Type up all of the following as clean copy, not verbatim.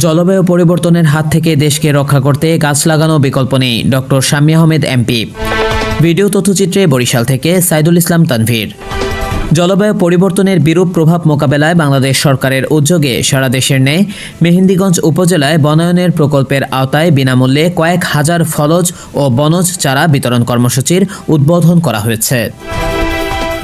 জলবায়ু পরিবর্তনের হাত থেকে দেশকে রক্ষা করতে গাছ লাগানো বিকল্প নেই, doctor Shammi Ahmed MP. Video তথ্যচিত্রে বরিশাল থেকে সাইদুল ইসলাম তানভীর। জলবায়ু পরিবর্তনের বিরূপ প্রভাব মোকাবেলায় বাংলাদেশ সরকারের উদ্যোগে সারা দেশের ন্যায় মেহেন্দিগঞ্জ উপজেলায় বনায়নের প্রকল্পের আওতায় বিনামূল্যে কয়েক হাজার ফলজ ও বনজ চারা বিতরণ কর্মসূচির উদ্বোধন করা হয়েছে।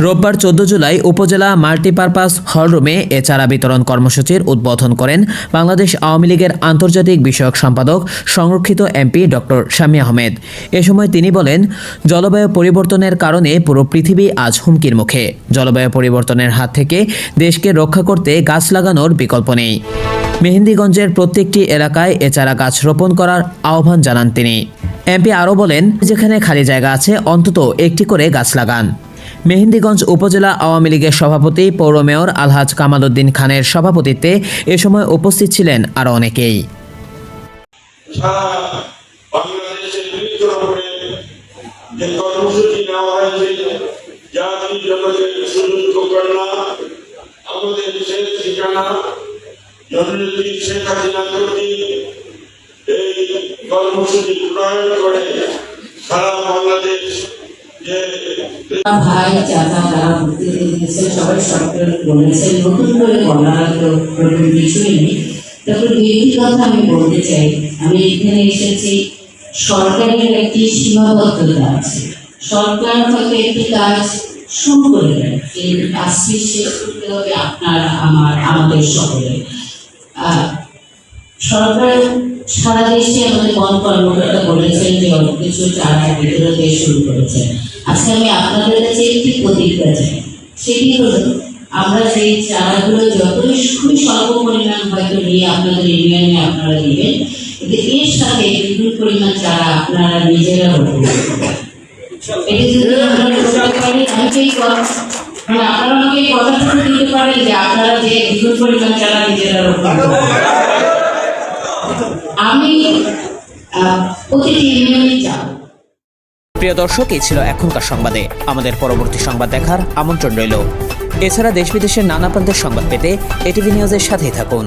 রোববার 14 জুলাই উপজেলা মাল্টিপারপাস হলরুমে এ চারা বিতরণ কর্মসূচির উদ্বোধন করেন বাংলাদেশ আওয়ামী লীগের আন্তর্জাতিক বিষয়ক সম্পাদক সংরক্ষিত এমপি ডক্টর শাম্মী আহমেদ। এ সময় তিনি বলেন, জলবায়ু পরিবর্তনের কারণে পুরো পৃথিবী আজ হুমকির মুখে। জলবায়ু পরিবর্তনের হাত থেকে দেশকে রক্ষা করতে গাছ লাগানোর বিকল্প নেই। মেহেন্দিগঞ্জের প্রত্যেকটি এলাকায় এ চারা গাছ রোপণ করার আহ্বান জানান তিনি। এমপি আরও বলেন, যেখানে খালি জায়গা আছে অন্তত একটি করে গাছ লাগান। মেহেন্দিগঞ্জ উপজেলা আওয়ামী লীগের সভাপতি পৌর মেয়র আলহাজ কামাল উদ্দিন খানের সভাপতিত্বে এ সময় উপস্থিত ছিলেন আরও অনেকেই। ভাই চাচা যারা বক্তৃতা দিয়েছেন সবাই সরকার বলেছেন নতুন করে বলার কিছুই নেই। তবে একটি কথা আমি বলতে চাই, আমি এখানে এসেছি, সরকারের একটি সীমাবদ্ধতা আছে। সরকার হয়তো একটি কাজ শুরু করে দেয়, এই কাজটি শেষ করতে হবে আমাদের সকলে। সরকার সারা দেশে আমাদের বন কর্মকর্তা বলেছেন যে অনেক কিছু চারা বিতরণ দিয়ে শুরু করেছেন। আজকে আমি আপনাদের কাছে একটি প্রতিজ্ঞা চাই, সেটি হলো আমরা সেই চারাগুলো যতই খুবই স্বল্প পরিমাণ হয়তো নিয়ে আপনাদের ইউনিয়নে আপনারা দিবেন, কিন্তু এর সাথে বিপুল পরিমাণ চারা আপনারা নিজেরা রোপণ করবেন। এটি যদি আমরা করতে পারি, আপনারা আমাকে এই কথাটুকু দিতে পারেন যে আপনারা যে বিপুল পরিমাণ চারা নিজেরা রোপণ করবেন। আমি প্রতিটি ইউনিয়নে যাব। প্রিয় দর্শক, এই ছিল এখনকার সংবাদে। আমাদের পরবর্তী সংবাদ দেখার আমন্ত্রণ রইল। এছাড়া দেশ বিদেশের নানা প্রান্তের সংবাদ পেতে এটিভি নিউজের সাথেই থাকুন।